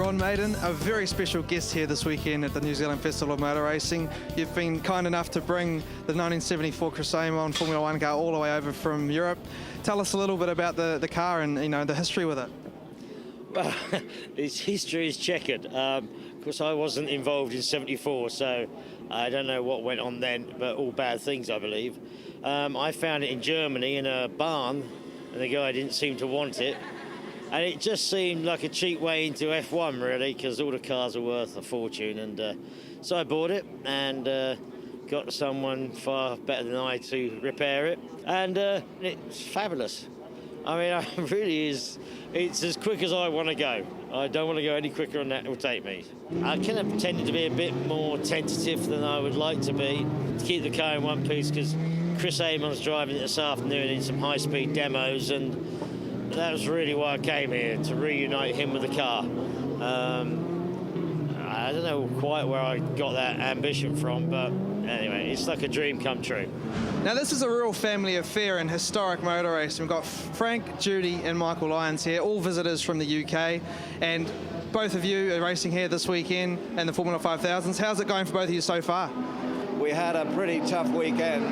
Ron Maiden, a very special guest here this weekend at the New Zealand Festival of Motor Racing. You've been kind enough to bring the 1974 Chris Amon Formula One car all the way over from Europe. Tell us a little bit about the car and the history with it. Well, its history is checkered. Of course, I wasn't involved in 74, so I don't know what went on then, but all bad things, I believe. I found it in Germany in a barn, and the guy didn't seem to want it. And it just seemed like a cheap way into F1, really, because all the cars are worth a fortune. And so I bought it and got someone far better than I to repair it. And it's fabulous. I mean, it really is. It's as quick as I want to go. I don't want to go any quicker than that will take me. I kind of tended to be a bit more tentative than I would like to be, to keep the car in one piece, because Chris Amon's driving it this afternoon in some high-speed demos, and that was really why I came here, to reunite him with the car. I don't know quite where I got that ambition from, but anyway, it's like a dream come true. Now, this is a real family affair in historic motor racing. We've got Frank, Judy and Michael Lyons here, all visitors from the UK, and both of you are racing here this weekend in the Formula 5000s. How's it going for both of you so far? We had a pretty tough weekend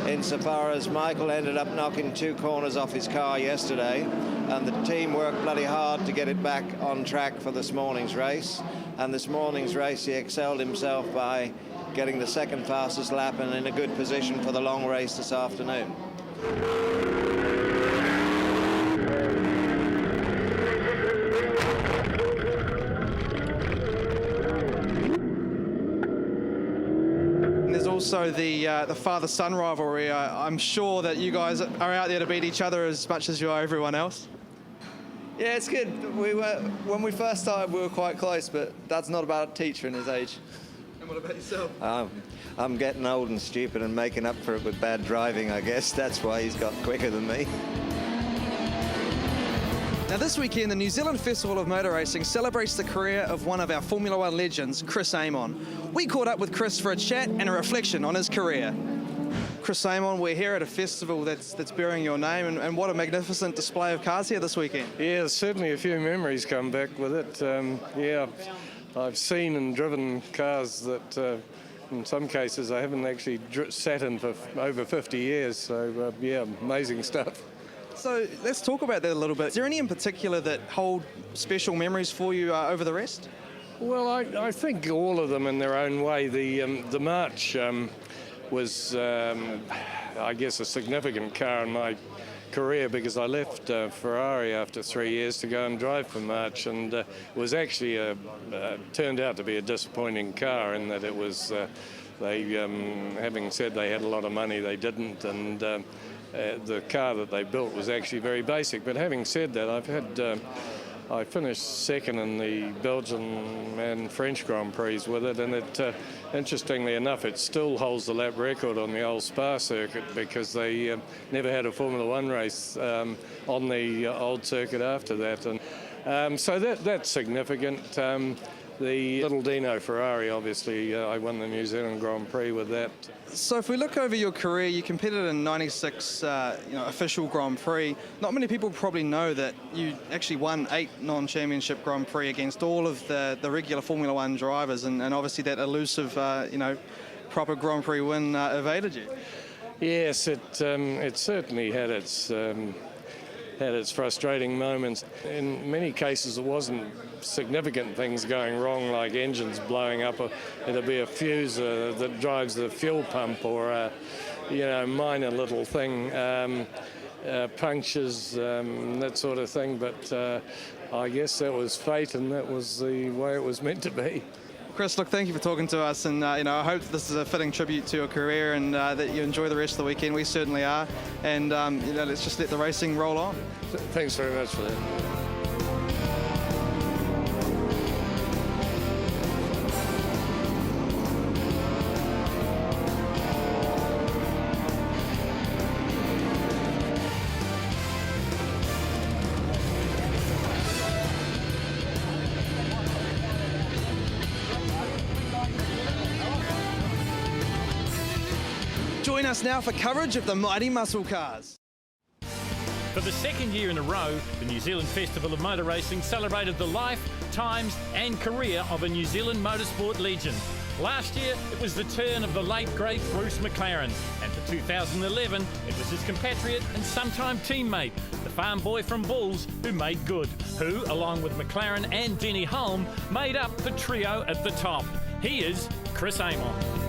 insofar as Michael ended up knocking 2 corners off his car yesterday, and the team worked bloody hard to get it back on track for this morning's race. And this morning's race he excelled himself by getting the second fastest lap and in a good position for the long race this afternoon. There's also the father-son rivalry. I'm sure that you guys are out there to beat each other as much as you are everyone else. Yeah, it's good. When we first started, we were quite close, but Dad's not a bad teacher in his age. And what about yourself? I'm getting old and stupid and making up for it with bad driving, I guess. That's why he's got quicker than me. Now this weekend, the New Zealand Festival of Motor Racing celebrates the career of one of our Formula One legends, Chris Amon. We caught up with Chris for a chat and a reflection on his career. Chris Amon, we're here at a festival that's bearing your name, and what a magnificent display of cars here this weekend. Yeah, certainly a few memories come back with it. Yeah, I've seen and driven cars that in some cases I haven't actually sat in for over 50 years, so yeah, amazing stuff. So let's talk about that a little bit. Is there any in particular that hold special memories for you over the rest? Well, I think all of them in their own way. The March was, I guess, a significant car in my career because I left Ferrari after 3 years to go and drive for March, and it was actually turned out to be a disappointing car in that it was, having said they had a lot of money, they didn't, and the car that they built was actually very basic. But having said that, I finished second in the Belgian and French Grand Prix with it, and it, interestingly enough, it still holds the lap record on the old Spa circuit because they never had a Formula One race on the old circuit after that. And so that's significant. The little Dino Ferrari, obviously, I won the New Zealand Grand Prix with that. So if we look over your career, you competed in 96 official Grand Prix. Not many people probably know that you actually won 8 non-championship Grand Prix against all of the regular Formula One drivers, and obviously that elusive, proper Grand Prix win evaded you. Yes, it certainly had its frustrating moments. In many cases, it wasn't significant things going wrong, like engines blowing up. It'll be a fuse that drives the fuel pump, or a minor little thing, punctures, that sort of thing. But I guess that was fate, and that was the way it was meant to be. Chris, look, thank you for talking to us, and I hope this is a fitting tribute to your career, and that you enjoy the rest of the weekend. We certainly are, and let's just let the racing roll on. Thanks very much for that. Join us now for coverage of the mighty muscle cars. For the second year in a row, the New Zealand Festival of Motor Racing celebrated the life, times and career of a New Zealand motorsport legend. Last year, it was the turn of the late, great Bruce McLaren. And for 2011, it was his compatriot and sometime teammate, the farm boy from Bulls, who made good, who, along with McLaren and Denny Hulme, made up the trio at the top. He is Chris Amon.